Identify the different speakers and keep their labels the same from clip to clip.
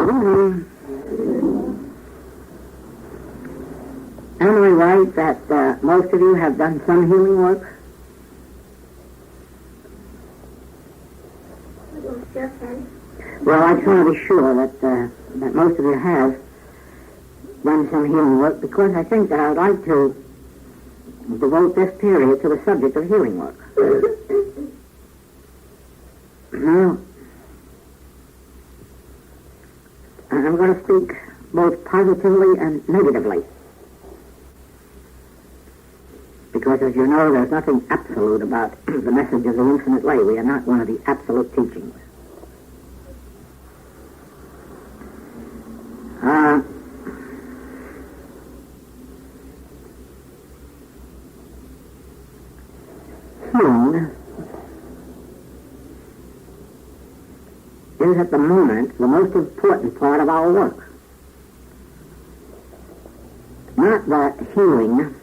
Speaker 1: Am I right that most of you have done some healing work? Well, I just want to be sure that most of you have done some healing work, because I think that I'd like to devote this period to the subject of healing work. Now, I'm going to speak both positively and negatively, because, as you know, there's nothing absolute about the message of the infinite way. We are not one of the absolute teachings. Healing is at the moment the most important part of our work. Not that healing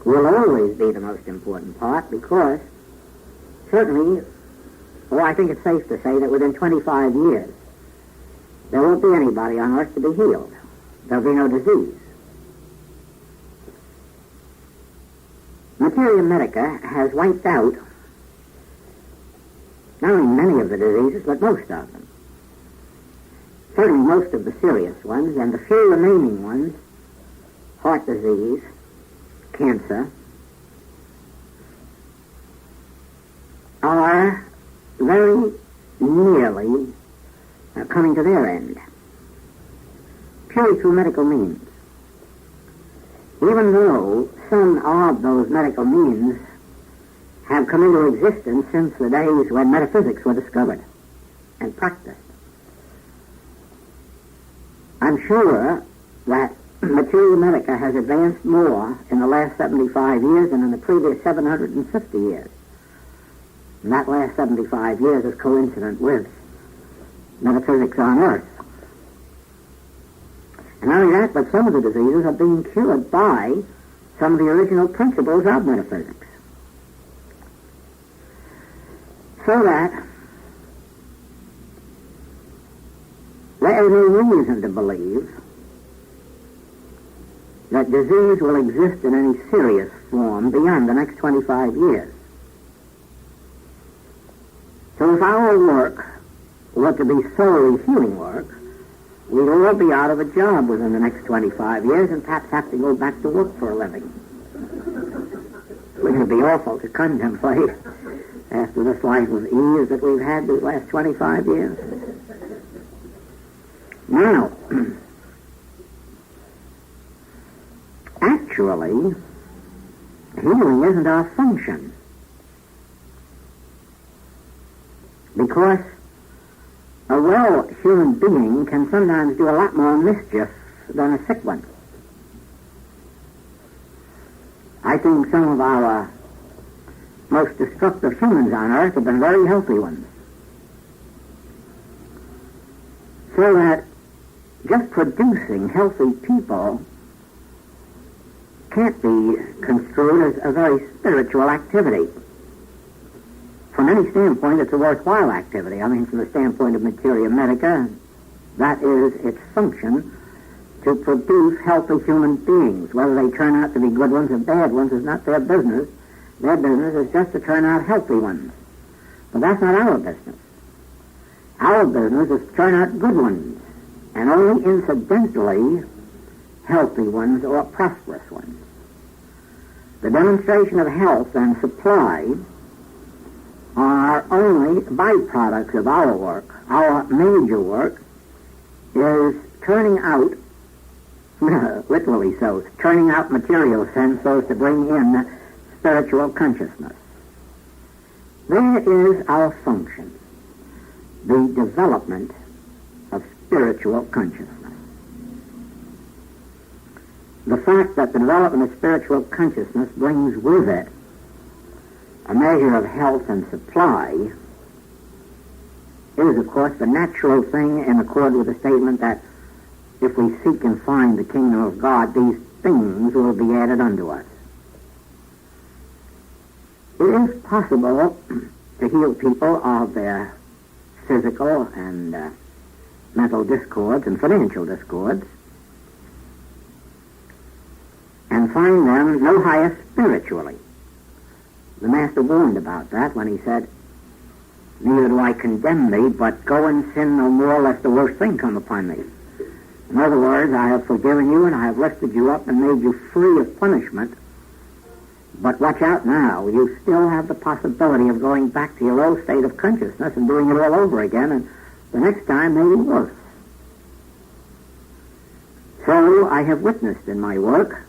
Speaker 1: will always be the most important part, because certainly, I think it's safe to say that within 25 years there won't be anybody on earth to be healed. There'll be no disease. Materia medica has wiped out not only many of the diseases, but most of them. Certainly most of the serious ones, and the few remaining ones, heart disease, cancer, are very nearly coming to their end, purely through medical means. Even though some of those medical means have come into existence since the days when metaphysics were discovered and practiced. I'm sure that materia medica has advanced more in the last 75 years than in the previous 750 years. And that last 75 years is coincident with metaphysics on Earth. And not only that, but some of the diseases are being cured by some of the original principles of metaphysics. So that there is no reason to believe that disease will exist in any serious form beyond the next 25 years. So if our work were to be solely healing work, we'd all be out of a job within the next 25 years and perhaps have to go back to work for a living. Wouldn't it be awful to contemplate after this life of ease that we've had these last 25 years? Now, actually, healing isn't our function, because a well human being can sometimes do a lot more mischief than a sick one. I think some of our most destructive humans on earth have been very healthy ones. So that just producing healthy people can't be construed as a very spiritual activity. From any standpoint, it's a worthwhile activity. I mean, from the standpoint of materia medica, that is its function, to produce healthy human beings. Whether they turn out to be good ones or bad ones is not their business. Their business is just to turn out healthy ones. But that's not our business. Our business is to turn out good ones, and only incidentally healthy ones or prosperous ones. The demonstration of health and supply are only byproducts of our work. Our major work is turning out, literally so, turning out material sense so as to bring in spiritual consciousness. There is our function, the development of spiritual consciousness. The fact that the development of spiritual consciousness brings with it a measure of health and supply is, of course, the natural thing in accord with the statement that if we seek and find the kingdom of God, these things will be added unto us. It is possible to heal people of their physical and mental discords and financial discords, and find them no higher spiritually. The Master warned about that when he said, "Neither do I condemn thee, but go and sin no more, lest the worst thing come upon thee." In other words, I have forgiven you and I have lifted you up and made you free of punishment. But watch out now. You still have the possibility of going back to your old state of consciousness and doing it all over again, and the next time maybe worse. So I have witnessed in my work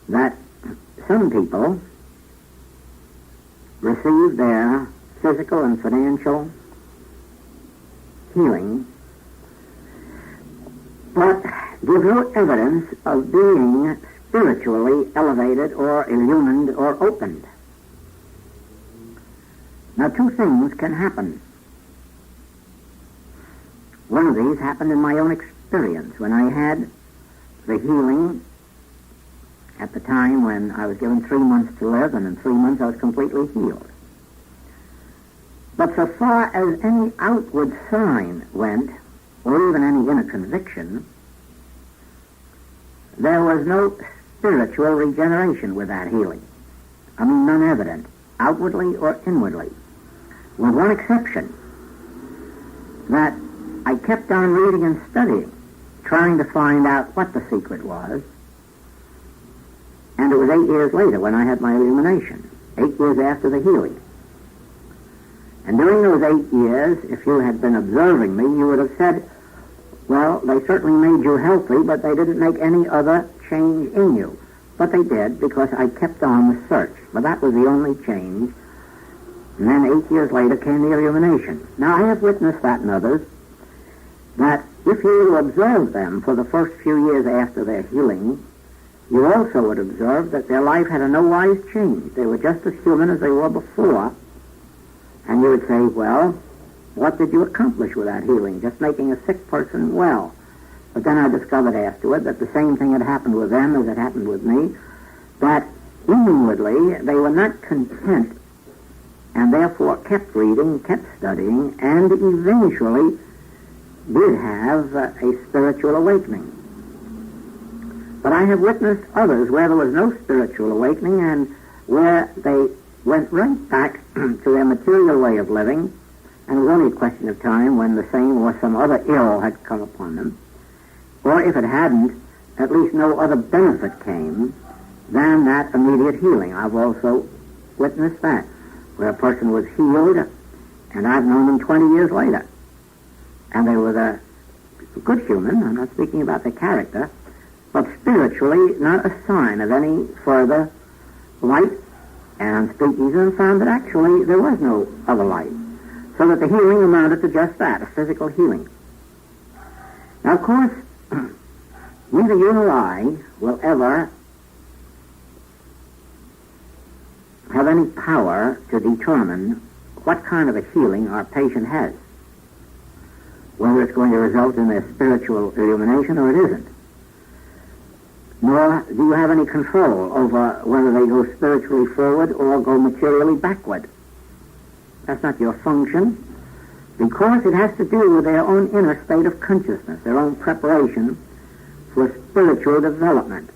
Speaker 1: that some people receive their physical and financial healing, but give no evidence of being spiritually elevated or illumined or opened. Now, two things can happen. One of these happened in my own experience when I had the healing at the time when I was given 3 months to live, and in 3 months I was completely healed. But so far as any outward sign went, or even any inner conviction, there was no spiritual regeneration with that healing. I mean, none evident, outwardly or inwardly, with one exception, that I kept on reading and studying, trying to find out what the secret was, and it was 8 years later when I had my illumination, 8 years after the healing. And during those 8 years, if you had been observing me, you would have said, well, they certainly made you healthy, but they didn't make any other change in you. But they did, because I kept on the search. But that was the only change. And then 8 years later came the illumination. Now, I have witnessed that in others, that if you were to observe them for the first few years after their healing, you also would observe that their life had a no-wise change. They were just as human as they were before. And you would say, well, what did you accomplish with that healing? Just making a sick person well. But then I discovered afterward that the same thing had happened with them as it happened with me, that inwardly they were not content and therefore kept reading, kept studying, and eventually did have a spiritual awakening. But I have witnessed others where there was no spiritual awakening and where they went right back to their material way of living, and it was only a question of time when the same or some other ill had come upon them. Or if it hadn't, at least no other benefit came than that immediate healing. I've also witnessed that, where a person was healed, and I've known them 20 years later. And they were a good human, I'm not speaking about their character, but spiritually not a sign of any further light, and speak easy and found that actually there was no other light. So that the healing amounted to just that, a physical healing. Now, of course, neither you nor I will ever have any power to determine what kind of a healing our patient has, whether it's going to result in their spiritual illumination or it isn't. Nor do you have any control over whether they go spiritually forward or go materially backward. That's not your function, because it has to do with their own inner state of consciousness, their own preparation for spiritual development.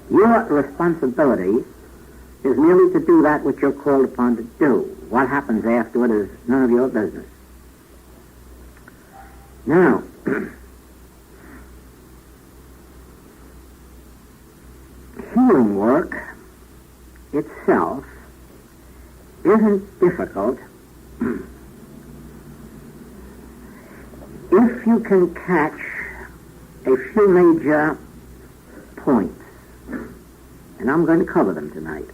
Speaker 1: Your responsibility is merely to do that which you're called upon to do. What happens afterward is none of your business. Now, healing work itself isn't difficult if you can catch a few major points, and I'm going to cover them tonight.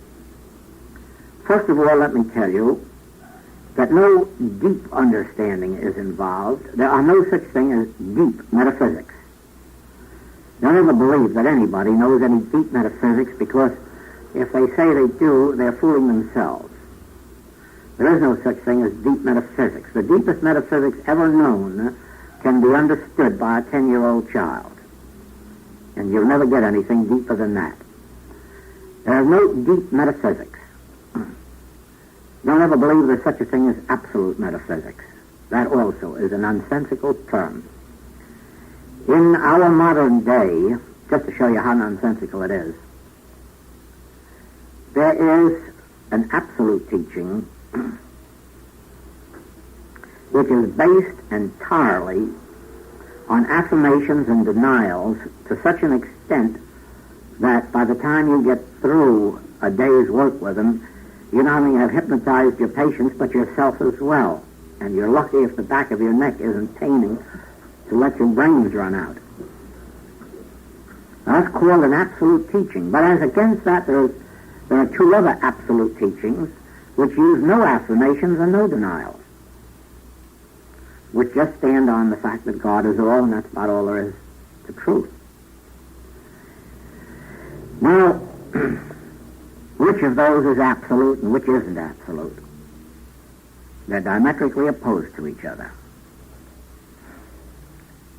Speaker 1: First of all, let me tell you that no deep understanding is involved. There are no such thing as deep metaphysics. Don't ever believe that anybody knows any deep metaphysics, because if they say they do, they're fooling themselves. There is no such thing as deep metaphysics. The deepest metaphysics ever known can be understood by a 10-year-old child. And you'll never get anything deeper than that. There is no deep metaphysics. Don't ever believe there's such a thing as absolute metaphysics. That also is a nonsensical term. In our modern day, just to show you how nonsensical it is, there is an absolute teaching which is based entirely on affirmations and denials to such an extent that by the time you get through a day's work with them, you not only have hypnotized your patients, but yourself as well. And you're lucky if the back of your neck isn't paining to let your brains run out. Now, that's called an absolute teaching. But as against that, there are two other absolute teachings which use no affirmations and no denials, which just stand on the fact that God is all, and that's about all there is to truth. Now, which of those is absolute and which isn't absolute? They're diametrically opposed to each other.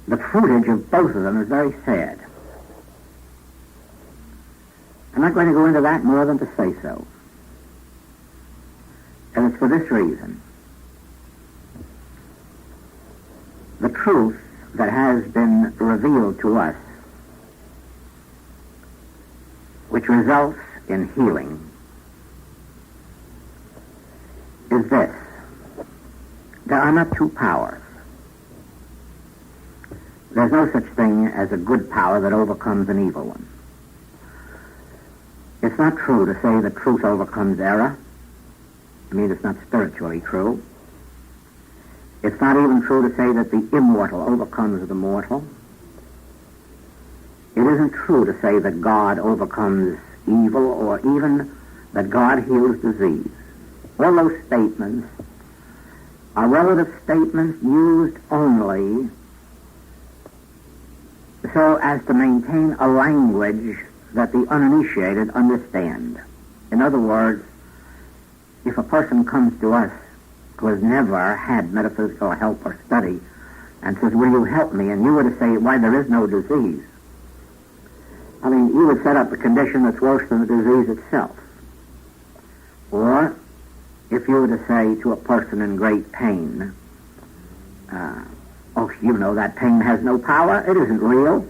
Speaker 1: The fruitage of both of them is very sad. I'm not going to go into that more than to say so. And it's for this reason. The truth that has been revealed to us, which results in healing, is this. There are not two powers. There's no such thing as a good power that overcomes an evil one. It's not true to say that truth overcomes error. I mean, it's not spiritually true. It's not even true to say that the immortal overcomes the mortal. It isn't true to say that God overcomes evil or even that God heals disease. All those statements are relative statements used only so as to maintain a language that the uninitiated understand. In other words, if a person comes to us who has never had metaphysical help or study and says, "Will you help me?" and you were to say, "Why, there is no disease." I mean, you would set up a condition that's worse than the disease itself. Or, if you were to say to a person in great pain, "Oh, you know that pain has no power. It isn't real."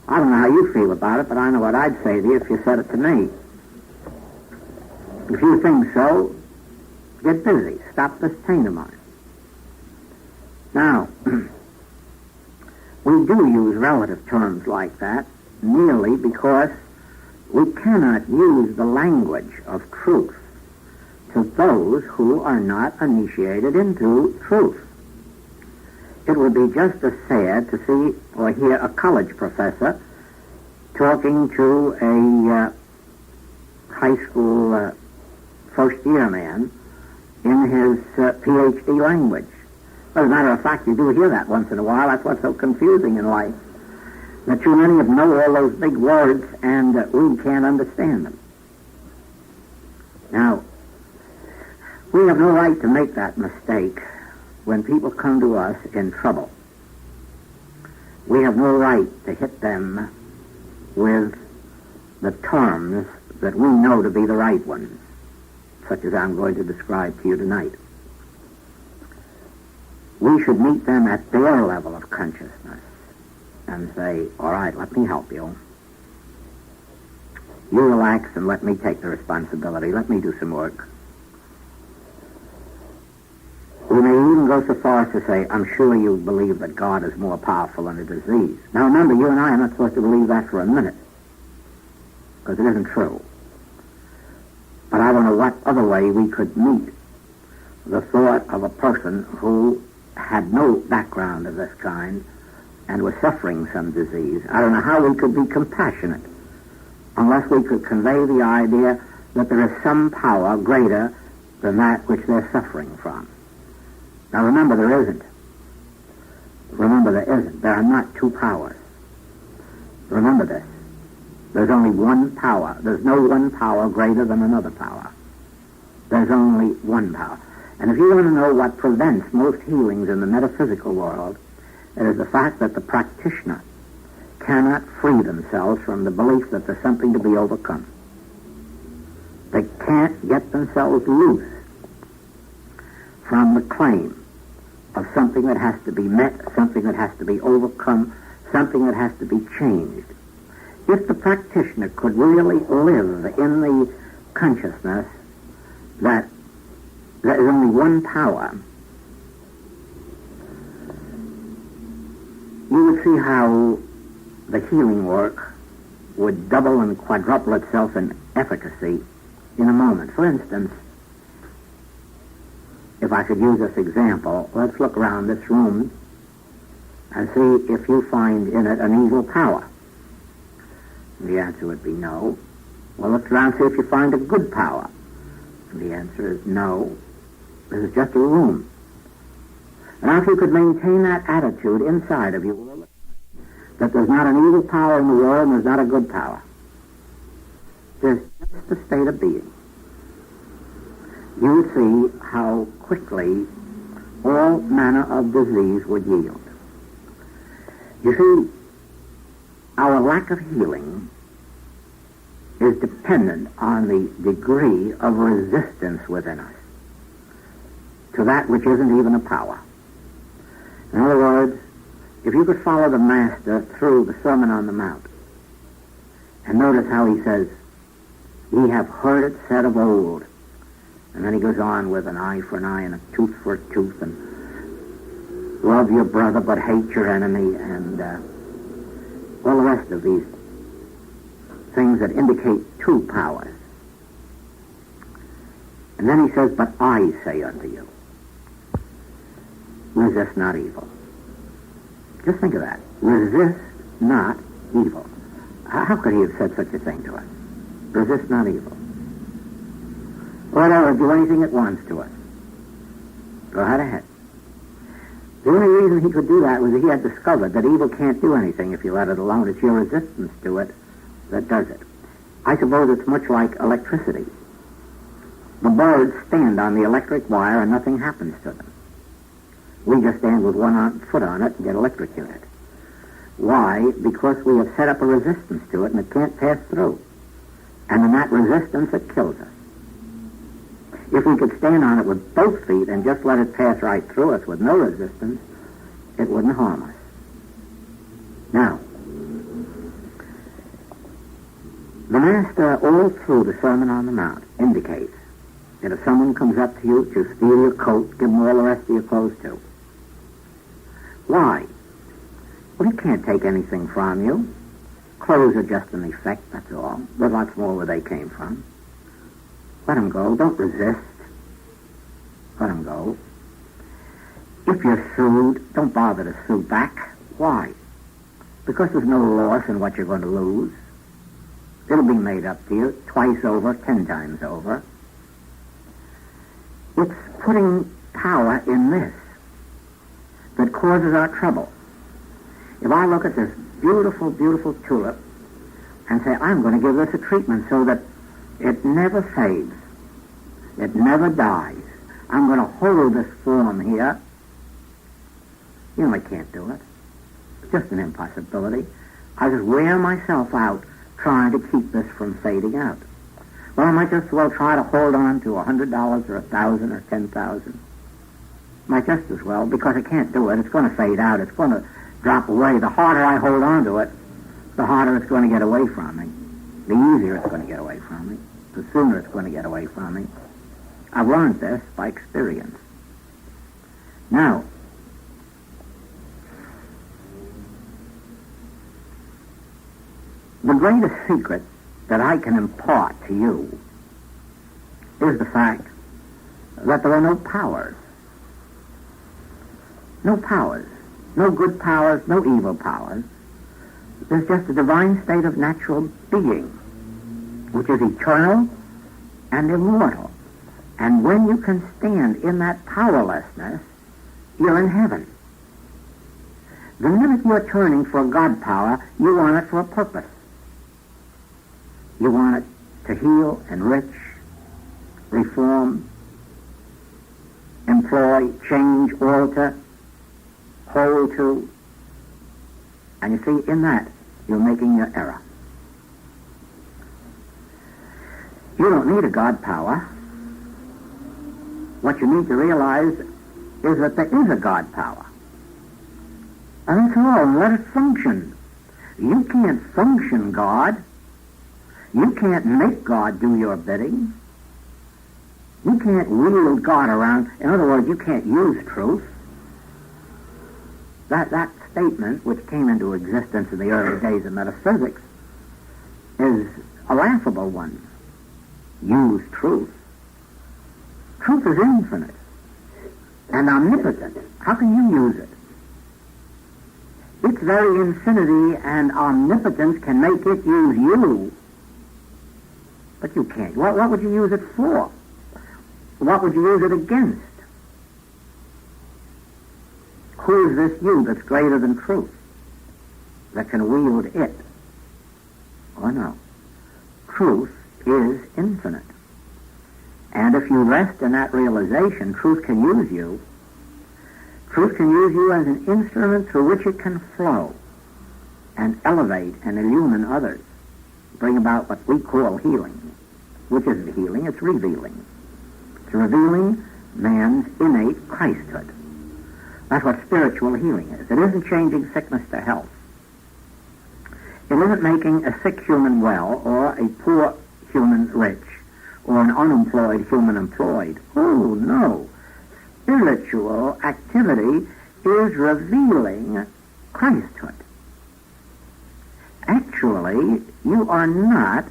Speaker 1: I don't know how you feel about it, but I know what I'd say to you if you said it to me. If you think so, get busy. Stop this pain of mine. Now, we do use relative terms like that merely because we cannot use the language of truth to those who are not initiated into truth. It would be just as sad to see or hear a college professor talking to a high school first-year man in his PhD language. As a matter of fact, you do hear that once in a while. That's what's so confusing in life, that too many of them know all those big words and we can't understand them. Now, we have no right to make that mistake when people come to us in trouble. We have no right to hit them with the terms that we know to be the right ones, such as I'm going to describe to you tonight. We should meet them at their level of consciousness and say, "All right, let me help you. You relax and let me take the responsibility. Let me do some work." We may even go so far as to say, "I'm sure you believe that God is more powerful than a disease." Now remember, you and I are not supposed to believe that for a minute, because it isn't true. But I don't know what other way we could meet the thought of a person who had no background of this kind and was suffering some disease. I don't know how we could be compassionate unless we could convey the idea that there is some power greater than that which they're suffering from. Now remember, there isn't. Remember, there isn't. There are not two powers. Remember this. There's only one power. There's no one power greater than another power. There's only one power. And if you want to know what prevents most healings in the metaphysical world, it is the fact that the practitioner cannot free themselves from the belief that there's something to be overcome. They can't get themselves loose from the claim something that has to be met, something that has to be overcome, something that has to be changed. If the practitioner could really live in the consciousness that there is only one power, you would see how the healing work would double and quadruple itself in efficacy in a moment. For instance, if I could use this example, let's look around this room and see if you find in it an evil power. The answer would be no. Well, look around and see if you find a good power. The answer is no. This is just a room. And now if you could maintain that attitude inside of you, that there's not an evil power in the world and there's not a good power. There's just a state of being. You would see how quickly all manner of disease would yield. You see, our lack of healing is dependent on the degree of resistance within us to that which isn't even a power. In other words, if you could follow the Master through the Sermon on the Mount and notice how he says, "Ye have heard it said of old," and then he goes on with an eye for an eye and a tooth for a tooth, and love your brother but hate your enemy, and all the rest of these things that indicate two powers. And then he says, "But I say unto you, resist not evil." Just think of that. Resist not evil. How could he have said such a thing to us? Resist not evil. Whatever, do anything it wants to us. Go right ahead. The only reason he could do that was that he had discovered that evil can't do anything if you let it alone. It's your resistance to it that does it. I suppose it's much like electricity. The birds stand on the electric wire and nothing happens to them. We just stand with one foot on it and get electrocuted. Why? Because we have set up a resistance to it and it can't pass through. And in that resistance, it kills us. If we could stand on it with both feet and just let it pass right through us with no resistance, it wouldn't harm us. Now, the Master all through the Sermon on the Mount indicates that if someone comes up to you to steal your coat, give them all the rest of your clothes too. Why? Well, he can't take anything from you. Clothes are just an effect, that's all. There's lots more where they came from. Let him go. Don't resist. Let him go. If you're sued, don't bother to sue back. Why? Because there's no loss in what you're going to lose. It'll be made up to you twice over, 10 times over. It's putting power in this that causes our trouble. If I look at this beautiful, beautiful tulip and say, I'm going to give this a treatment so that it never fades, it never dies, I'm going to hold this form here, you know I can't do it. It's just an impossibility. I just wear myself out trying to keep this from fading out. Well, I might just as well try to hold on to $100 or 1,000 or 10,000. Might just as well, because I can't do it. It's going to fade out. It's going to drop away. The harder I hold on to it, the harder it's going to get away from me. The easier it's going to get away from me. The sooner it's going to get away from me. I've learned this by experience. Now, the greatest secret that I can impart to you is the fact that there are no powers. No powers. No good powers, no evil powers. There's just a divine state of natural being, which is eternal and immortal. And when you can stand in that powerlessness, you're in heaven. The minute you're turning for God power, you want it for a purpose. You want it to heal, enrich, reform, employ, change, alter, hold to. And you see, in that, you're making your error. You don't need a God power. What you need to realize is that there is a God power. And that's all. Let it function. You can't function God. You can't make God do your bidding. You can't wield God around. In other words, you can't use truth. That statement, which came into existence in the early days of metaphysics, is a laughable one. Use truth. Truth is infinite and omnipotent. How can you use it? Its very infinity and omnipotence can make it use you, but you can't. What would you use it for? What would you use it against? Who is this you that's greater than truth, that can wield it? Oh, no. Truth is infinite. And if you rest in that realization, truth can use you. Truth can use you as an instrument through which it can flow and elevate and illumine others, bring about what we call healing, which isn't healing, it's revealing. It's revealing man's innate Christhood. That's what spiritual healing is. It isn't changing sickness to health. It isn't making a sick human well or a poor human rich or an unemployed human employed. Oh, no. Spiritual activity is revealing Christhood. Actually, you are not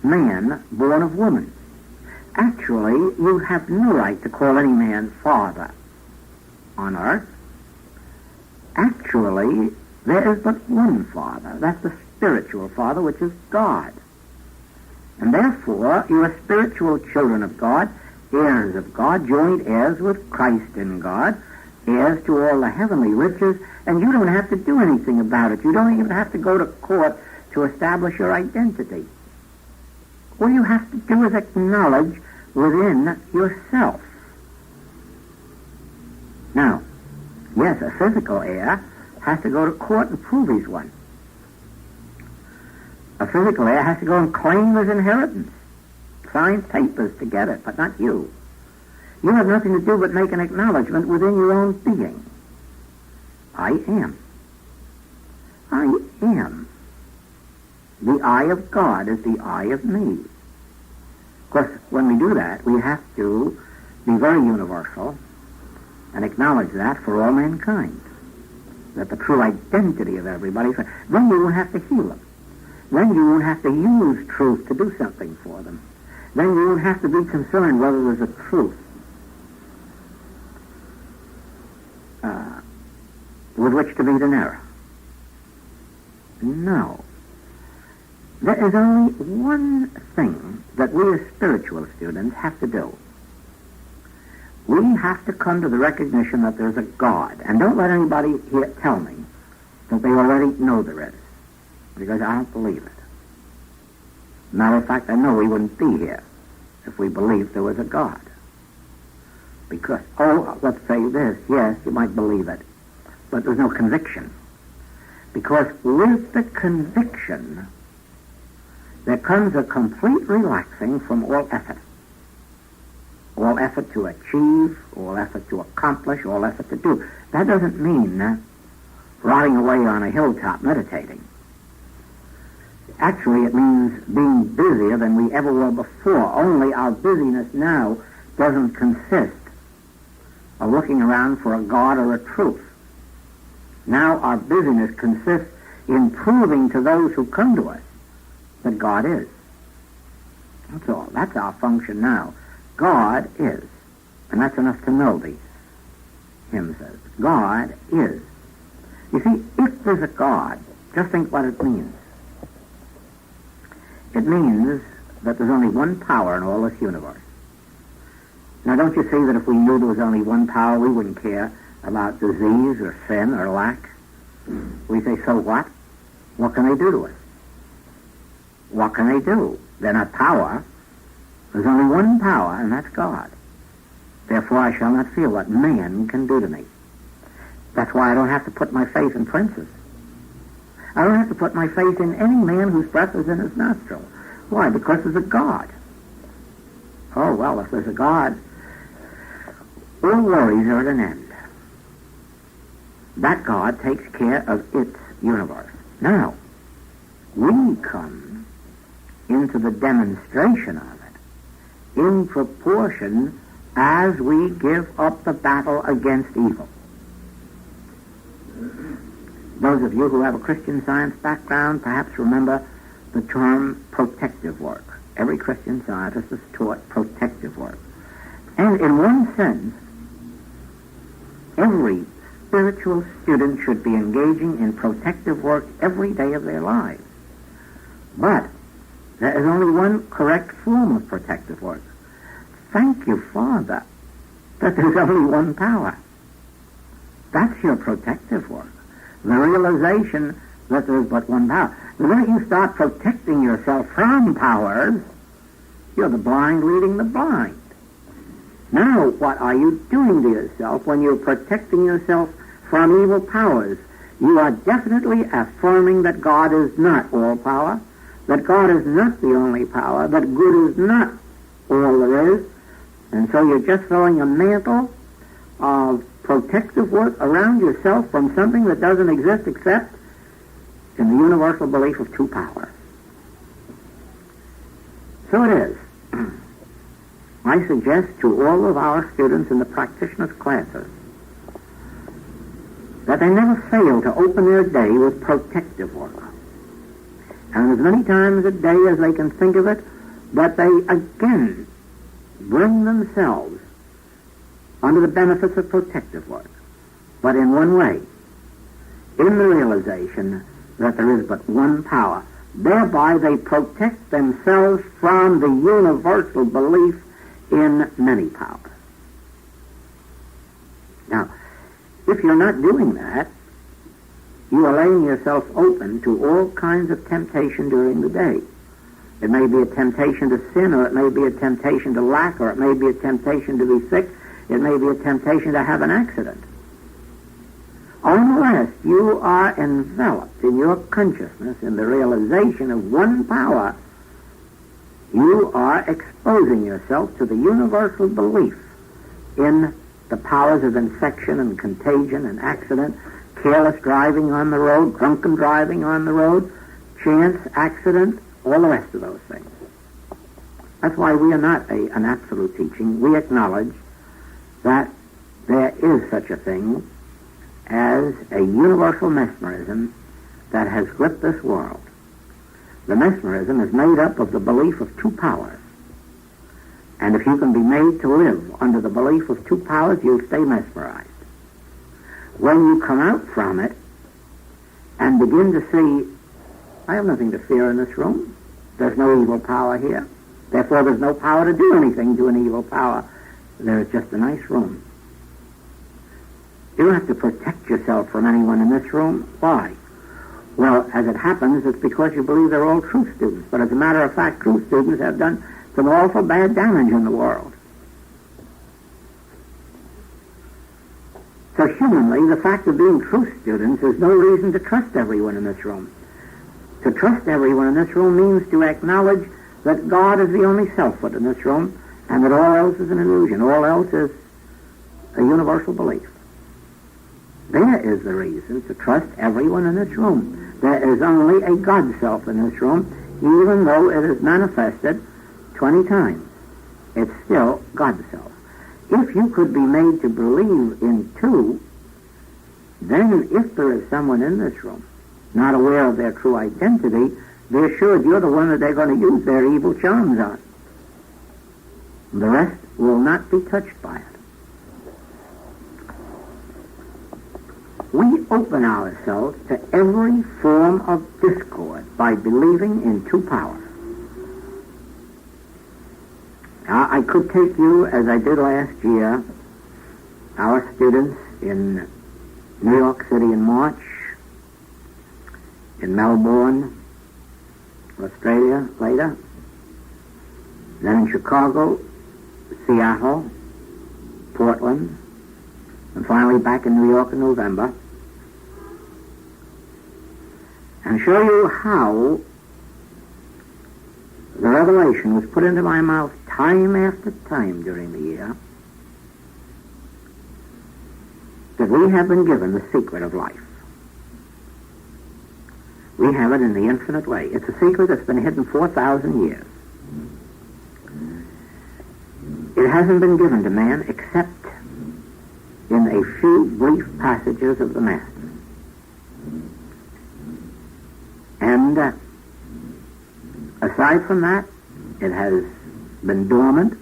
Speaker 1: man born of woman. Actually, you have no right to call any man father on earth. Actually, there is but one Father. That's the spiritual Father, which is God. And therefore, you are spiritual children of God, heirs of God, joint heirs with Christ in God, heirs to all the heavenly riches, and you don't have to do anything about it. You don't even have to go to court to establish your identity. All you have to do is acknowledge within yourself. Now, yes, a physical heir has to go to court and prove he's one. A physical heir has to go and claim his inheritance, sign papers to get it, but not you. You have nothing to do but make an acknowledgement within your own being. I am. I am. The I of God is the I of me. Of course, when we do that, we have to be very universal and acknowledge that for all mankind, that the true identity of everybody. Then you won't have to heal them. Then you won't have to use truth to do something for them. Then you won't have to be concerned whether there's a truth with which to beat an error. No. There is only one thing that we as spiritual students have to do. We have to come to the recognition that there's a God. And don't let anybody here tell me that they already know there is, because I don't believe it. Matter of fact, I know we wouldn't be here if we believed there was a God. Because, let's say this, yes, you might believe it, but there's no conviction. Because with the conviction, there comes a complete relaxing from all effort. All effort to achieve, all effort to accomplish, all effort to do. That doesn't mean rotting away on a hilltop meditating. Actually, it means being busier than we ever were before. Only our busyness now doesn't consist of looking around for a God or a truth. Now our busyness consists in proving to those who come to us that God is. That's all. That's our function now. God is. And that's enough to know, the hymn says. God is. You see, if there's a God, just think what it means. It means that there's only one power in all this universe. Now, don't you see that if we knew there was only one power, we wouldn't care about disease or sin or lack? We say, so what? What can they do to us? What can they do? They're not power. There's only one power, and that's God. Therefore, I shall not fear what man can do to me. That's why I don't have to put my faith in princes. I don't have to put my faith in any man whose breath is in his nostril. Why? Because there's a God. Oh, well, if there's a God, all worries are at an end. That God takes care of its universe. Now, we come into the demonstration of it in proportion as we give up the battle against evil. Those of you who have a Christian Science background perhaps remember the term protective work. Every Christian Scientist is taught protective work. And in one sense, every spiritual student should be engaging in protective work every day of their lives. But there is only one correct form of protective work. Thank you, Father, that there's only one power. That's your protective work. The realization that there's but one power. The minute you start protecting yourself from powers, you're the blind leading the blind. Now, what are you doing to yourself when you're protecting yourself from evil powers? You are definitely affirming that God is not all power, that God is not the only power, that good is not all there is, and so you're just throwing a mantle of protective work around yourself from something that doesn't exist except in the universal belief of two powers. So it is. I suggest to all of our students in the practitioners' classes that they never fail to open their day with protective work. And as many times a day as they can think of it, that they again bring themselves under the benefits of protective work, but in one way, in the realization that there is but one power. Thereby they protect themselves from the universal belief in many powers. Now, if you're not doing that, you are laying yourself open to all kinds of temptation during the day. It may be a temptation to sin, or it may be a temptation to lack, or it may be a temptation to be sick, it may be a temptation to have an accident. Unless you are enveloped in your consciousness in the realization of one power, you are exposing yourself to the universal belief in the powers of infection and contagion and accident, careless driving on the road, drunken driving on the road, chance, accident, all the rest of those things. That's why we are not an absolute teaching. We acknowledge that there is such a thing as a universal mesmerism that has gripped this world. The mesmerism is made up of the belief of two powers. And if you can be made to live under the belief of two powers, you'll stay mesmerized. When you come out from it and begin to see, I have nothing to fear in this room. There's no evil power here. Therefore, there's no power to do anything to an evil power. There is just a nice room. You don't have to protect yourself from anyone in this room. Why? Well, as it happens, it's because you believe they're all truth students. But as a matter of fact, truth students have done some awful bad damage in the world. So humanly, the fact of being truth students is no reason to trust everyone in this room. To trust everyone in this room means to acknowledge that God is the only selfhood in this room, and that all else is an illusion. All else is a universal belief. There is the reason to trust everyone in this room. There is only a God self in this room, even though it is manifested 20 times. It's still God self. If you could be made to believe in two, then if there is someone in this room not aware of their true identity, be assured you're the one that they're going to use their evil charms on. The rest will not be touched by it. We open ourselves to every form of discord by believing in two powers. Now, I could take you, as I did last year, our students in New York City in March, in Melbourne, Australia later, then in Chicago, Seattle, Portland, and finally back in New York in November, and show you how the revelation was put into my mouth time after time during the year that we have been given the secret of life. We have it in the infinite way. It's a secret that's been hidden 4,000 years. It hasn't been given to man except in a few brief passages of the Master. And aside from that, it has been dormant,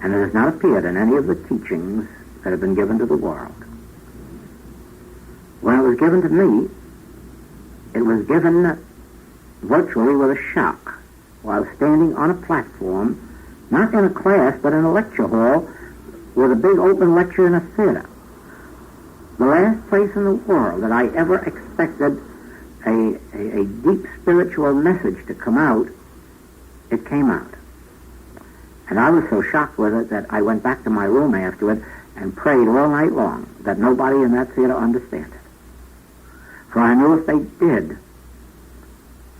Speaker 1: and it has not appeared in any of the teachings that have been given to the world. When it was given to me, it was given virtually with a shock while standing on a platform, not in a class, but in a lecture hall with a big open lecture in a theater. The last place in the world that I ever expected a deep spiritual message to come out, it came out. And I was so shocked with it that I went back to my room afterward and prayed all night long that nobody in that theater understand it. For I knew if they did,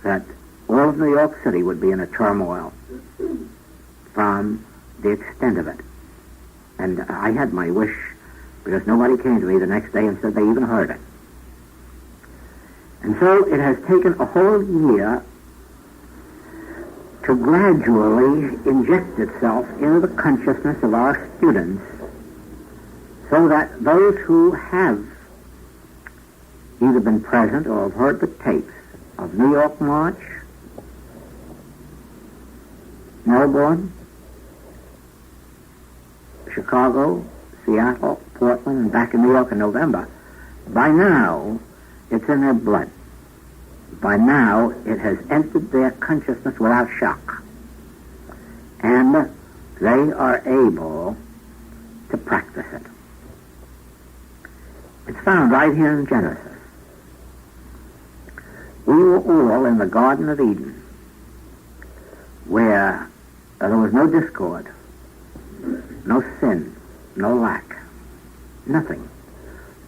Speaker 1: that all of New York City would be in a turmoil from the extent of it. And I had my wish, because nobody came to me the next day and said they even heard it. And so it has taken a whole year to gradually inject itself into the consciousness of our students, so that those who have either been present or have heard the tapes of New York March, Melbourne, Chicago, Seattle, Portland, and back in New York in November, by now it's in their blood. By now it has entered their consciousness without shock. And they are able to practice it. It's found right here in Genesis. We were all in the Garden of Eden, where there was no discord, no sin, no lack, nothing.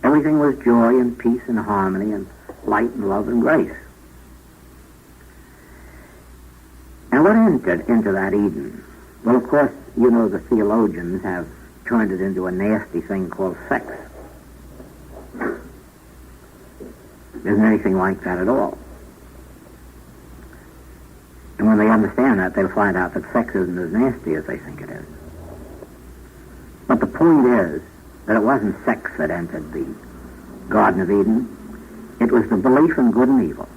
Speaker 1: Everything was joy and peace and harmony and light and love and grace. And what entered into that Eden? Well, of course, you know the theologians have turned it into a nasty thing called sex. There isn't anything like that at all. And when they understand that, they'll find out that sex isn't as nasty as they think it is. But the point is that it wasn't sex that entered the Garden of Eden. It was the belief in good and evil.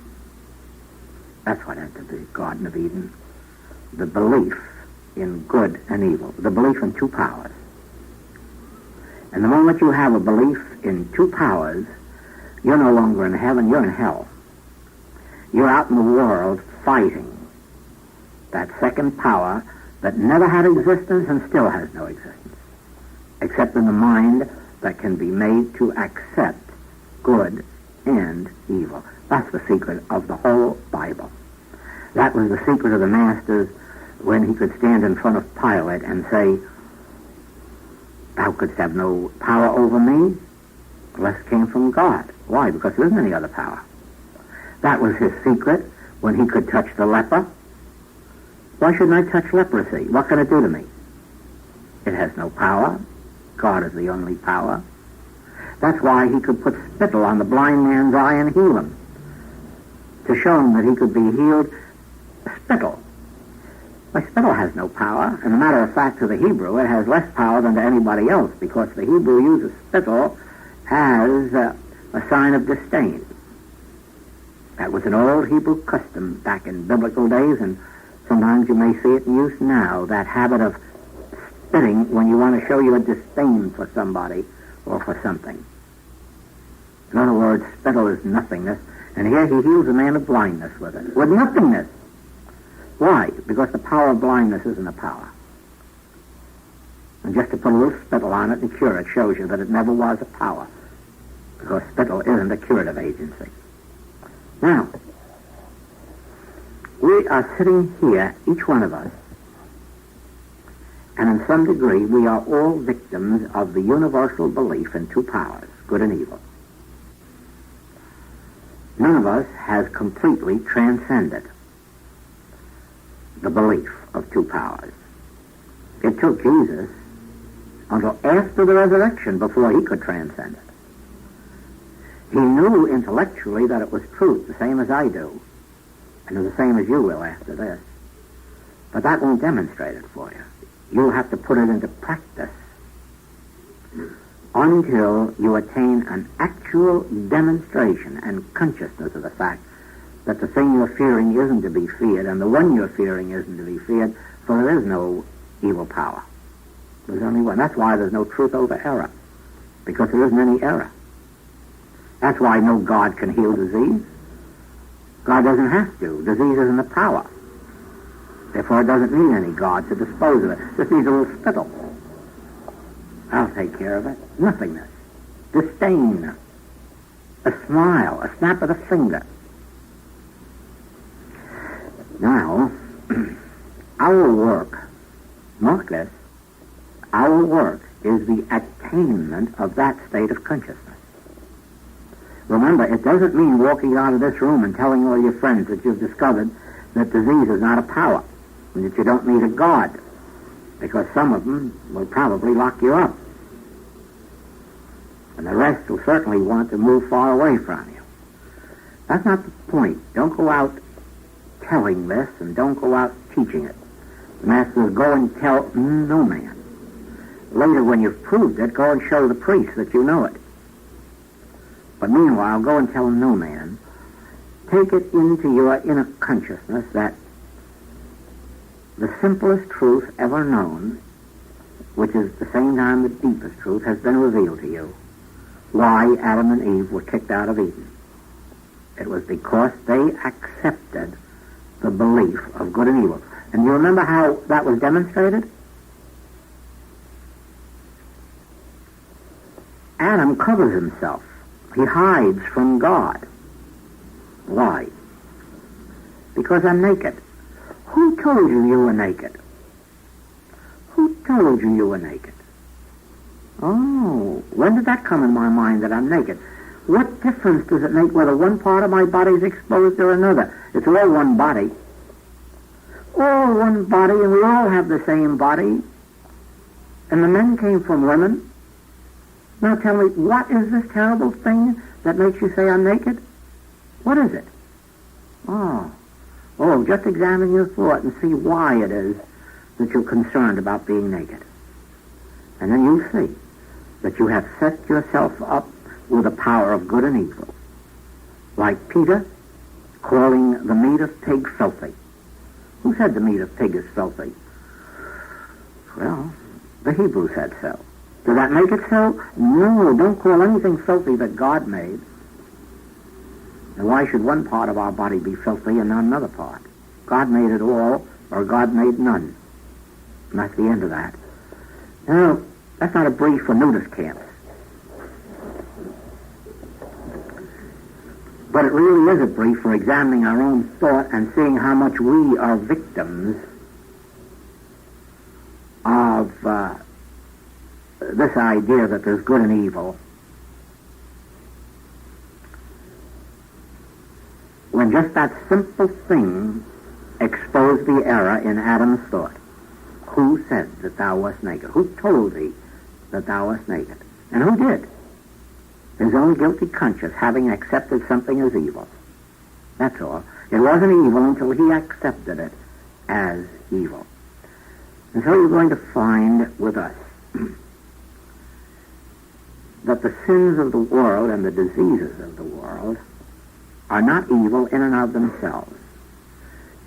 Speaker 1: That's what entered the Garden of Eden. The belief in good and evil. The belief in two powers. And the moment you have a belief in two powers, you're no longer in heaven, you're in hell. You're out in the world fighting that second power that never had existence and still has no existence, except in the mind that can be made to accept good and evil. That's the secret of the whole Bible. That was the secret of the Master's when he could stand in front of Pilate and say, "Thou couldst have no power over me unless it came from God." Why? Because there isn't any other power. That was his secret when he could touch the leper. Why shouldn't I touch leprosy? What can it do to me? It has no power. God is the only power. That's why he could put spittle on the blind man's eye and heal him, to show him that he could be healed. Spittle. Why, spittle has no power. And a matter of fact, to the Hebrew, it has less power than to anybody else, because the Hebrew uses spittle as a sign of disdain. That was an old Hebrew custom back in biblical days, and sometimes you may see it in use now, that habit of spitting when you want to show your disdain for somebody or for something. In other words, spittle is nothingness, and here he heals a man of blindness with it, with nothingness. Why? Because the power of blindness isn't a power. And just to put a little spittle on it and cure it shows you that it never was a power, because spittle isn't a curative agency. Now, we are sitting here, each one of us, and in some degree we are all victims of the universal belief in two powers, good and evil. None of us has completely transcended the belief of two powers. It took Jesus until after the resurrection before he could transcend it. He knew intellectually that it was truth, the same as I do, and the same as you will after this. But that won't demonstrate it for you. You'll have to put it into practice until you attain an actual demonstration and consciousness of the fact that the thing you're fearing isn't to be feared, and the one you're fearing isn't to be feared, for there is no evil power. There's only one. That's why there's no truth over error, because there isn't any error. That's why no God can heal disease. God doesn't have to. Disease isn't a power. Therefore, it doesn't need any God to dispose of it. It just needs a little spittle. I'll take care of it. Nothingness. Disdain. A smile. A snap of the finger. Now, our work, mark this, our work is the attainment of that state of consciousness. Remember, it doesn't mean walking out of this room and telling all your friends that you've discovered that disease is not a power and that you don't need a God, because some of them will probably lock you up. And the rest will certainly want to move far away from you. That's not the point. Don't go out telling this, and don't go out teaching it. The Master says, go and tell no man. Later, when you've proved it, go and show the priest that you know it. But meanwhile, go and tell no man. Take it into your inner consciousness that the simplest truth ever known, which is at the same time the deepest truth, has been revealed to you. Why Adam and Eve were kicked out of Eden. It was because they accepted the belief of good and evil. And you remember how that was demonstrated? Adam covers himself. He hides from God. Why? Because I'm naked. Who told you you were naked? Who told you you were naked? Oh, when did that come in my mind that I'm naked? What difference does it make whether one part of my body is exposed or another? It's all one body. All one body, and we all have the same body. And the men came from women. Now tell me, what is this terrible thing that makes you say I'm naked? What is it? Oh, just examine your thought and see why it is that you're concerned about being naked. And then you'll see that you have set yourself up with the power of good and evil. Like Peter calling the meat of pig filthy. Who said the meat of pig is filthy? Well, the Hebrew said so. Did that make it so? No, don't call anything filthy that God made. And why should one part of our body be filthy and not another part? God made it all, or God made none. And that's the end of that. Now, that's not a brief for nudist camps. But it really is a brief for examining our own thought and seeing how much we are victims of this idea that there's good and evil, when just that simple thing exposed the error in Adam's thought. Who said that thou wast naked? Who told thee that thou wast naked? And who did? His own guilty conscience, having accepted something as evil. That's all. It wasn't evil until he accepted it as evil. And so you're going to find with us that the sins of the world and the diseases of the world are not evil in and of themselves.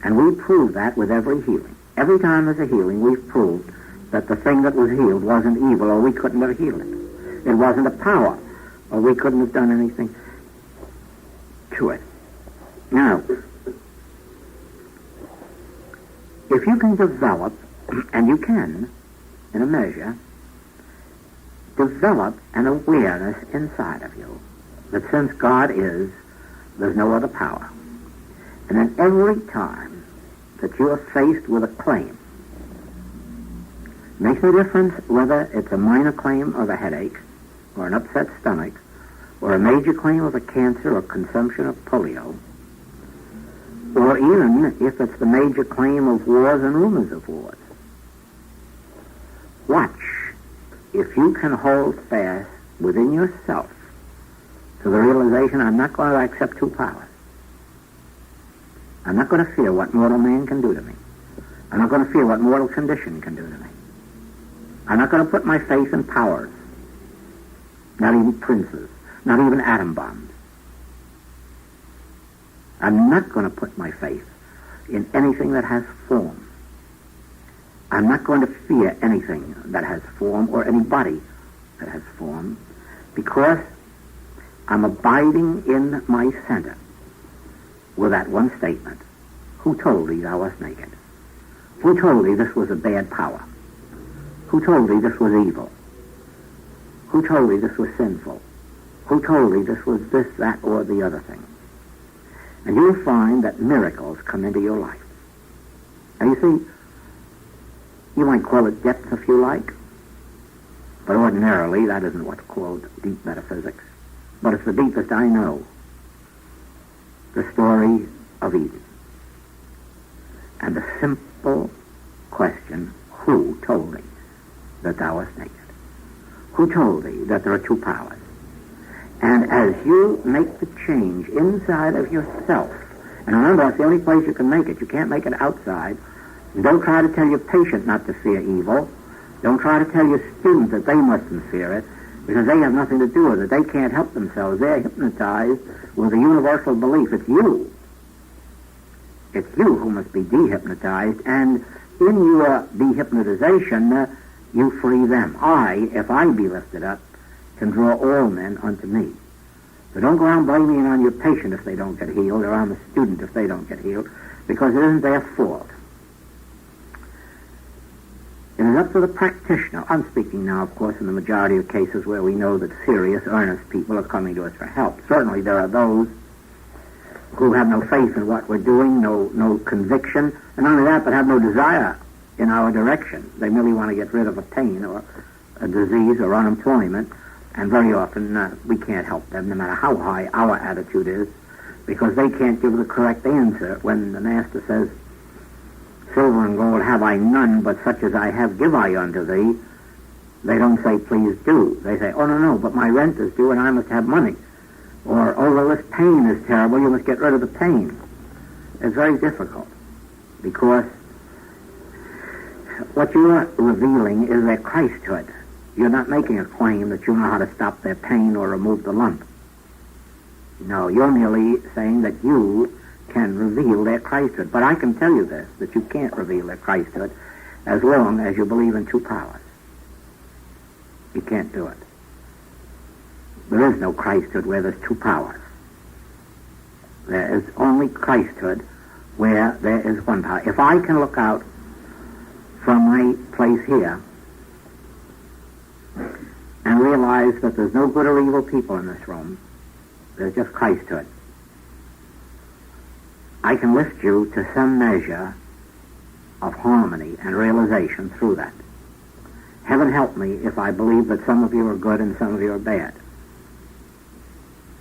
Speaker 1: And we prove that with every healing. Every time there's a healing, we've proved that the thing that was healed wasn't evil, or we couldn't have healed it. It wasn't a power, or we couldn't have done anything to it. Now, if you can develop, and you can, in a measure, develop an awareness inside of you that since God is, there's no other power. And then every time that you are faced with a claim, makes no difference whether it's a minor claim of a headache or an upset stomach or a major claim of a cancer or consumption of polio, or even if it's the major claim of wars and rumors of wars. Watch. if you can hold fast within yourself to the realization, I'm not going to accept two powers. I'm not going to fear what mortal man can do to me. I'm not going to fear what mortal condition can do to me. I'm not going to put my faith in powers, not even princes, not even atom bombs. I'm not going to put my faith in anything that has form. I'm not going to fear anything that has form or anybody that has form, because I'm abiding in my center with that one statement. Who told thee thou wast naked? Who told thee this was a bad power? Who told thee this was evil? Who told thee this was sinful? Who told thee this was this, that, or the other thing? And you'll find that miracles come into your life. And you see, you might call it depth if you like, but ordinarily that isn't what's called deep metaphysics. But it's the deepest I know. The story of Eden. And the simple question, who told thee that thou wast naked? Who told thee that there are two powers? And as you make the change inside of yourself, and remember, that's the only place you can make it. You can't make it outside. And don't try to tell your patient not to fear evil. Don't try to tell your student that they mustn't fear it, because they have nothing to do with it. They can't help themselves. They're hypnotized with a universal belief. It's you. It's you who must be dehypnotized, and in your dehypnotization, you free them. I, if I be lifted up, can draw all men unto me. So don't go around blaming on your patient if they don't get healed, or on the student if they don't get healed, because it isn't their fault. It is up to the practitioner. I'm speaking now, of course, in the majority of cases where we know that serious, earnest people are coming to us for help. Certainly there are those who have no faith in what we're doing, no conviction, and not only that, but have no desire in our direction. They merely want to get rid of a pain or a disease or unemployment, and very often we can't help them, no matter how high our attitude is, because they can't give the correct answer when the Master says, silver and gold have I none, but such as I have give I unto thee. They don't say, please do. They say, oh, no, but my rent is due and I must have money. Or, oh, well, this pain is terrible, you must get rid of the pain. It's very difficult, because what you're revealing is their Christhood. You're not making a claim that you know how to stop their pain or remove the lump. No, you're merely saying that you can reveal their Christhood. But I can tell you this, that you can't reveal their Christhood as long as you believe in two powers. You can't do it. There is no Christhood where there's two powers. There is only Christhood where there is one power. If I can look out from my place here and realize that there's no good or evil people in this room, there's just Christhood, I can lift you to some measure of harmony and realization through that. Heaven help me if I believe that some of you are good and some of you are bad,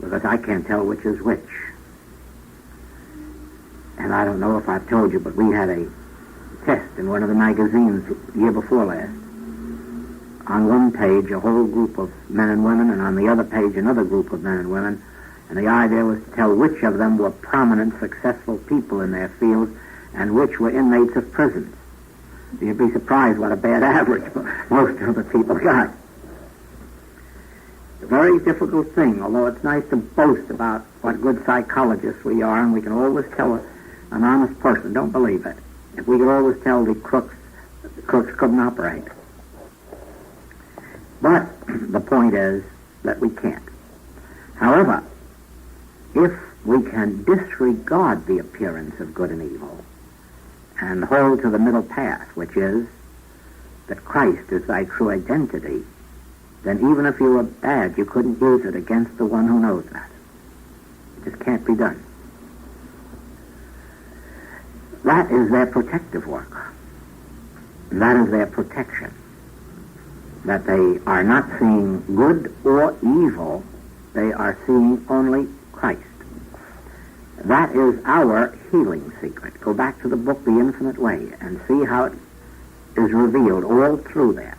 Speaker 1: because I can't tell which is which. And I don't know if I've told you, but we had a test in one of the magazines the year before last. On one page, a whole group of men and women, and on the other page, another group of men and women. And the idea was to tell which of them were prominent, successful people in their fields and which were inmates of prisons. You'd be surprised what a bad average most of the people got. It's a very difficult thing, although it's nice to boast about what good psychologists we are, and we can always tell an honest person, don't believe it. If we could always tell the crooks couldn't operate. But the point is that we can't. However, if we can disregard the appearance of good and evil and hold to the middle path, which is that Christ is thy true identity, then even if you were bad, you couldn't use it against the one who knows that. It just can't be done. That is their protective work. That is their protection. That they are not seeing good or evil, they are seeing only Christ. That is our healing secret. Go back to the book, The Infinite Way, and see how it is revealed all through there.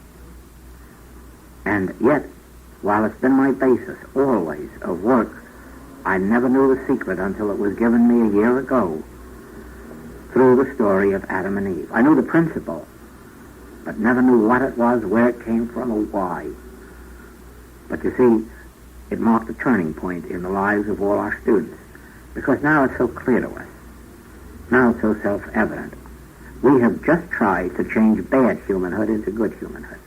Speaker 1: And yet, while it's been my basis always of work, I never knew the secret until it was given me a year ago through the story of Adam and Eve. I knew the principle, but never knew what it was, where it came from, or why. But you see, it marked a turning point in the lives of all our students, because now it's so clear to us. Now it's so self-evident. We have just tried to change bad humanhood into good humanhood.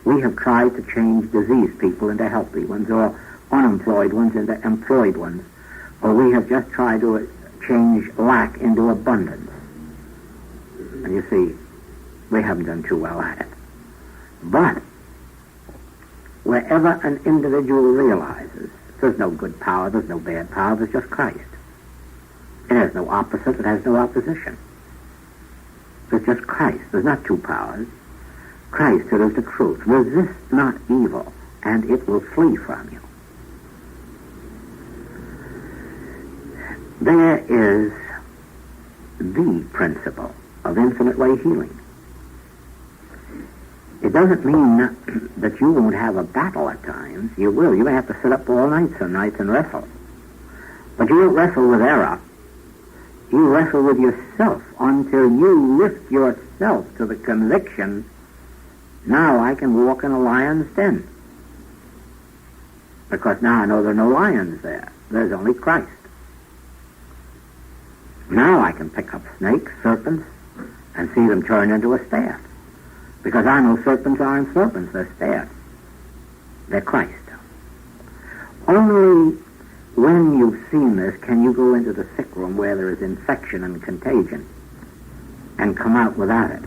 Speaker 1: We have tried to change diseased people into healthy ones, or unemployed ones into employed ones, or we have just tried to change lack into abundance. And you see, we haven't done too well at it. But wherever an individual realizes there's no good power, there's no bad power, there's just Christ. It has no opposite, it has no opposition. There's just Christ. There's not two powers. Christ, it is the truth. Resist not evil, and it will flee from you. There is the principle of infinite way healing. It doesn't mean that you won't have a battle at times. You will. You may have to sit up all night some nights and wrestle. But you won't wrestle with error. You wrestle with yourself until you lift yourself to the conviction, now I can walk in a lion's den. Because now I know there are no lions there. There's only Christ. Now I can pick up snakes, serpents, and see them turn into a staff. Because I know serpents aren't serpents, they're staffs. They're Christ. Only when you've seen this can you go into the sick room where there is infection and contagion and come out without it.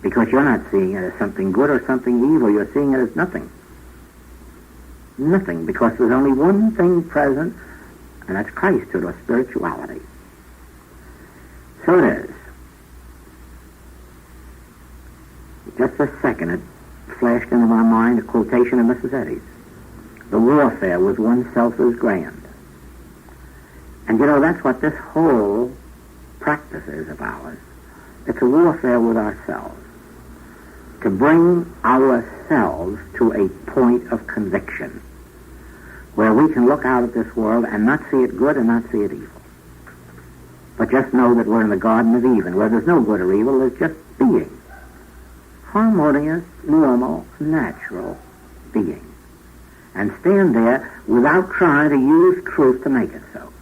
Speaker 1: Because you're not seeing it as something good or something evil, you're seeing it as nothing. Nothing, because there's only one thing present, and that's Christhood or spirituality. So it is. Just a second, it flashed into my mind a quotation of Mrs. Eddy's. The warfare with oneself is grand. And you know, that's what this whole practice is of ours. It's a warfare with ourselves. To bring ourselves to a point of conviction where we can look out at this world and not see it good and not see it evil. But just know that we're in the Garden of Eden, where there's no good or evil, there's just being. Harmonious, normal, natural being. And stand there without trying to use truth to make it so.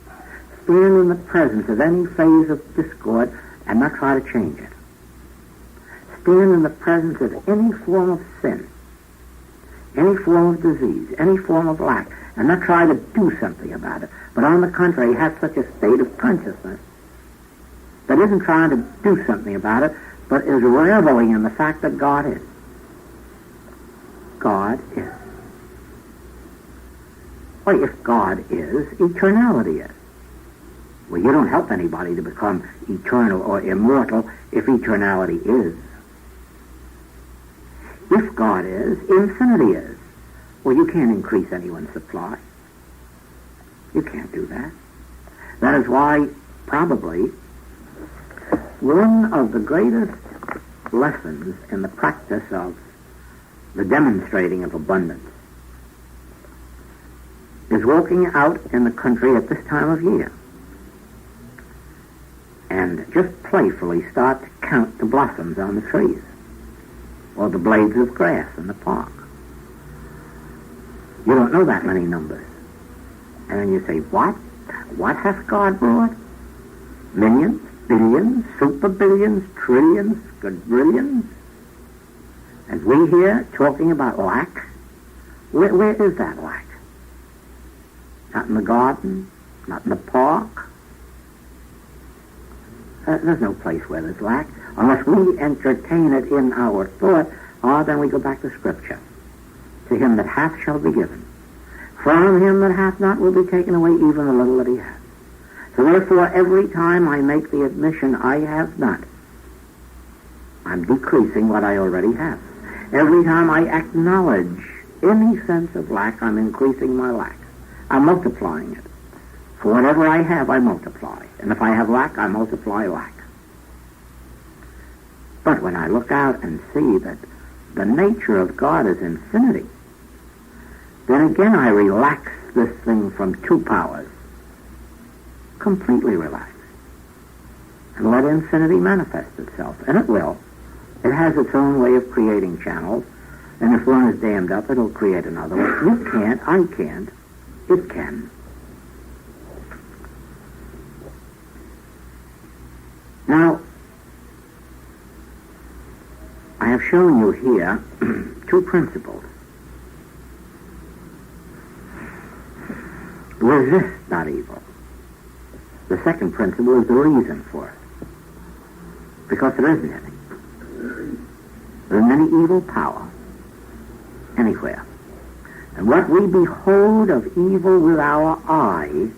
Speaker 1: Stand in the presence of any phase of discord and not try to change it. Stand in the presence of any form of sin, any form of disease, any form of lack, and not try to do something about it, but on the contrary, have such a state of consciousness that isn't trying to do something about it, but is reveling in the fact that God is. God is. Well, if God is, eternality is. Well, you don't help anybody to become eternal or immortal if eternality is. If God is, infinity is. Well, you can't increase anyone's supply. You can't do that. That is why, probably, one of the greatest lessons in the practice of the demonstrating of abundance is walking out in the country at this time of year and just playfully start to count the blossoms on the trees or the blades of grass in the park. You don't know that many numbers. And then you say, what? What hath God brought? Millions, billions, super billions, trillions, quadrillions? And we here talking about lack? Where is that lack? Not in the garden, not in the park. There's no place where there's lack. Unless we entertain it in our thought, then we go back to Scripture. To him that hath shall be given. From him that hath not will be taken away even the little that he hath. So therefore, every time I make the admission I have not, I'm decreasing what I already have. Every time I acknowledge any sense of lack, I'm increasing my lack. I'm multiplying it. For whatever I have, I multiply. And if I have lack, I multiply lack. But when I look out and see that the nature of God is infinity, then again I relax this thing from two powers. Completely relax. And let infinity manifest itself. And it will. It has its own way of creating channels. And if one is dammed up, it'll create another one. You can't, I can't, it can. Now, I have shown you here two principles. Resist not evil. The second principle is the reason for it. Because there isn't any. There isn't any evil power anywhere. And what we behold of evil with our eye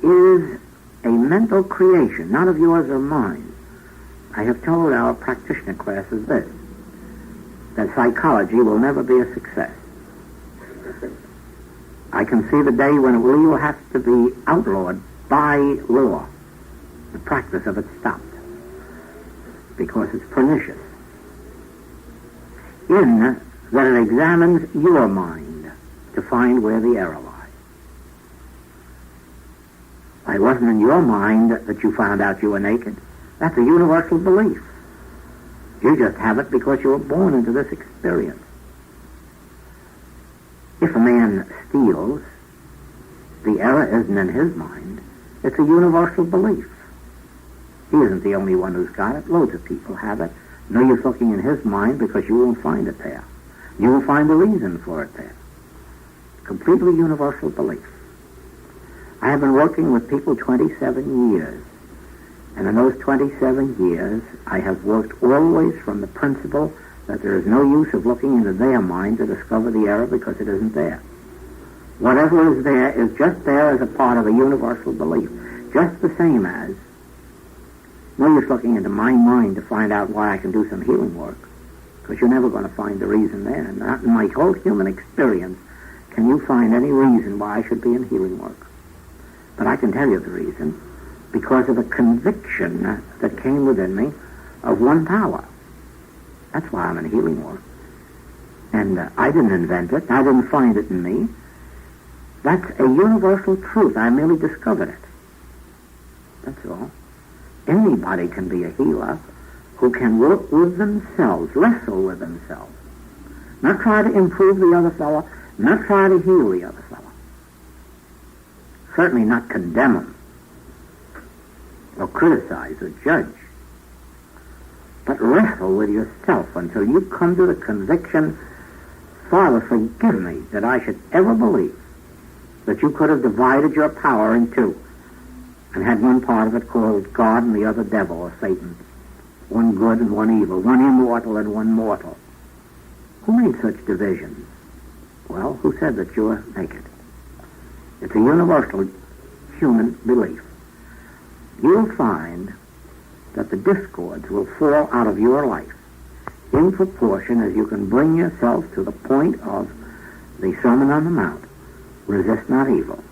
Speaker 1: is a mental creation, not of yours or mine. I have told our practitioner classes this, that psychology will never be a success. I can see the day when it will have to be outlawed by law. The practice of it stopped because it's pernicious. In that it examines your mind to find where the error lies. It wasn't in your mind that you found out you were naked. That's a universal belief. You just have it because you were born into this experience. If a man steals, the error isn't in his mind. It's a universal belief. He isn't the only one who's got it. Loads of people have it. No use looking in his mind because you won't find it there. You will find the reason for it there. Completely universal belief. I have been working with people 27 years. And in those 27 years, I have worked always from the principle that there is no use of looking into their mind to discover the error because it isn't there. Whatever is there is just there as a part of a universal belief. Just the same as no use looking into my mind to find out why I can do some healing work, because you're never going to find the reason there. Not in my whole human experience can you find any reason why I should be in healing work. But I can tell you the reason, because of a conviction that came within me of one power. That's why I'm in healing work. And I didn't invent it. I didn't find it in me. That's a universal truth. I merely discovered it. That's all. Anybody can be a healer who can work with themselves, wrestle with themselves. Not try to improve the other fellow, not try to heal the other fellow. Certainly not condemn him, or criticize or judge. But wrestle with yourself until you come to the conviction, Father, forgive me that I should ever believe that you could have divided your power in two and had one part of it called God and the other devil or Satan, one good and one evil, one immortal and one mortal. Who made such divisions? Well, who said that you were naked? It's a universal human belief. You'll find that the discords will fall out of your life in proportion as you can bring yourself to the point of the Sermon on the Mount. Resist not evil.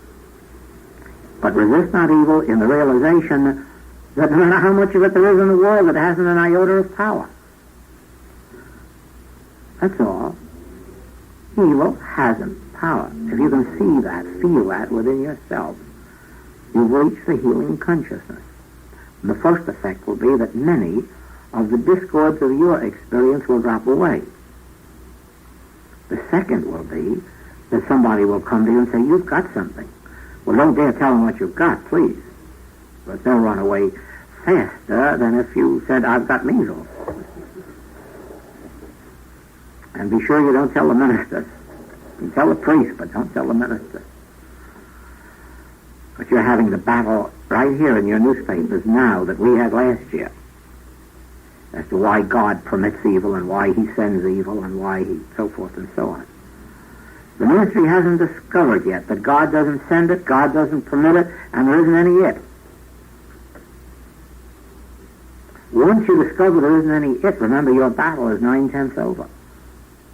Speaker 1: But resist not evil in the realization that no matter how much of it there is in the world, it hasn't an iota of power. That's all. Evil hasn't power. If you can see that, feel that within yourself, you've reached the healing consciousness. And the first effect will be that many of the discords of your experience will drop away. The second will be that somebody will come to you and say, you've got something. Well, don't dare tell them what you've got, please. But they'll run away faster than if you said, I've got measles. And be sure you don't tell the minister. You tell the priest, but don't tell the minister. But you're having the battle right here in your newspapers now that we had last year as to why God permits evil and why he sends evil and why he so forth and so on. The ministry hasn't discovered yet that God doesn't send it, God doesn't permit it, and there isn't any it. Once you discover there isn't any it, remember your battle is 9/10 over.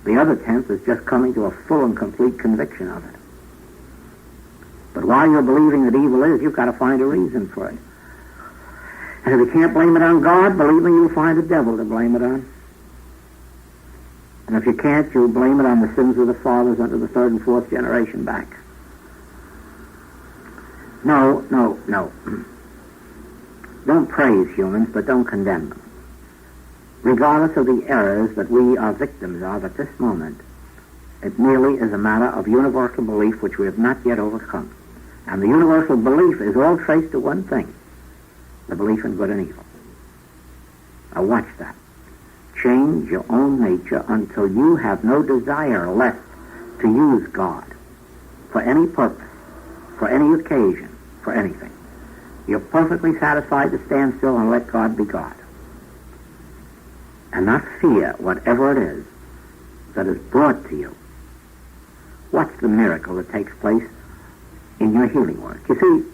Speaker 1: The other 10th is just coming to a full and complete conviction of it. But while you're believing that evil is, you've got to find a reason for it. And if you can't blame it on God, believe me, you'll find a devil to blame it on. And if you can't, you blame it on the sins of the fathers unto the third and fourth generation back. No. Don't praise humans, but don't condemn them. Regardless of the errors that we are victims of at this moment, it merely is a matter of universal belief which we have not yet overcome. And the universal belief is all traced to one thing, the belief in good and evil. Now watch that. Change your own nature until you have no desire left to use God for any purpose, for any occasion, for anything. You're perfectly satisfied to stand still and let God be God. And not fear whatever it is that is brought to you. What's the miracle that takes place in your healing work? You see,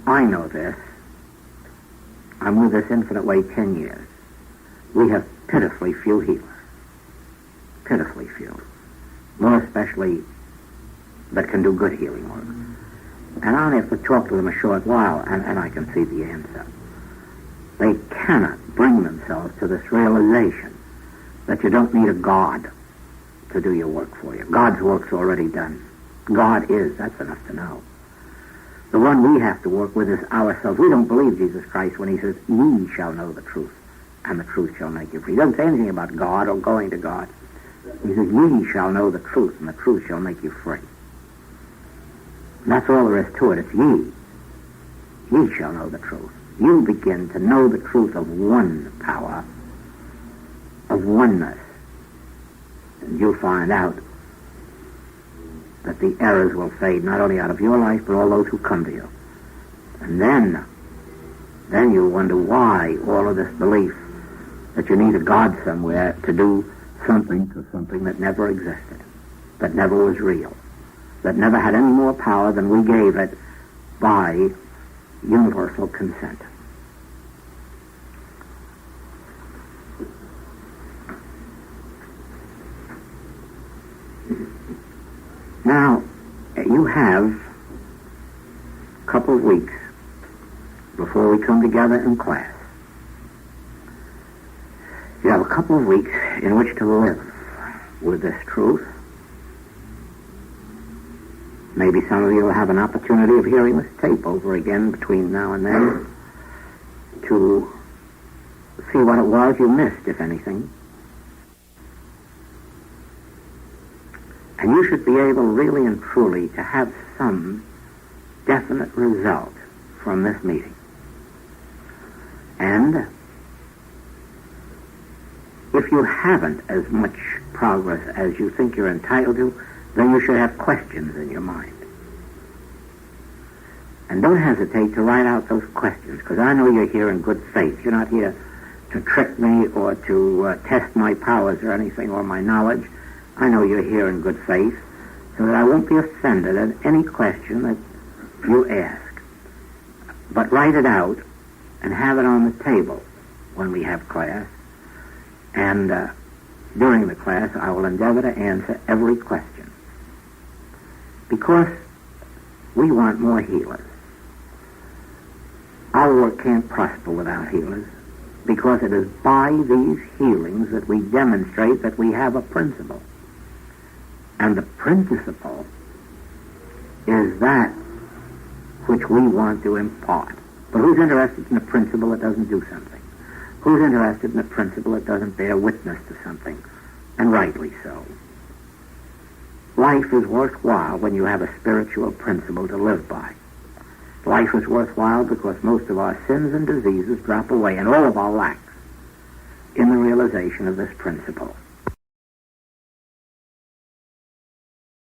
Speaker 1: I know this. I'm with this Infinite Way 10 years. We have pitifully few healers. Pitifully few. More especially that can do good healing work. And I'll have to talk to them a short while, and I can see the answer. They cannot bring themselves to this realization that you don't need a God to do your work for you. God's work's already done. God is, that's enough to know. The one we have to work with is ourselves. We don't believe Jesus Christ when he says, ye shall know the truth, and the truth shall make you free. He doesn't say anything about God or going to God. He says, ye shall know the truth, and the truth shall make you free. And that's all there is to it. It's ye. Ye shall know the truth. You begin to know the truth of one power, of oneness. And you'll find out that the errors will fade not only out of your life, but all those who come to you. And then you'll wonder why all of this belief that you need a God somewhere to do something to something that never existed, that never was real, that never had any more power than we gave it by universal consent. Now, you have a couple of weeks before we come together in class. You have a couple of weeks in which to live with this truth. Maybe some of you will have an opportunity of hearing this tape over again between now and then to see what it was you missed, if anything. And you should be able really and truly to have some definite result from this meeting. And if you haven't as much progress as you think you're entitled to, then you should have questions in your mind. And don't hesitate to write out those questions, because I know you're here in good faith. You're not here to trick me or to test my powers or anything, or my knowledge. I know you're here in good faith, so that I won't be offended at any question that you ask. But write it out and have it on the table when we have class. And during the class, I will endeavor to answer every question. Because we want more healers. Our work can't prosper without healers, because it is by these healings that we demonstrate that we have a principle. And the principle is that which we want to impart. But who's interested in a principle that doesn't do something? Who's interested in a principle that doesn't bear witness to something? And rightly so. Life is worthwhile when you have a spiritual principle to live by. Life is worthwhile because most of our sins and diseases drop away, and all of our lacks in the realization of this principle.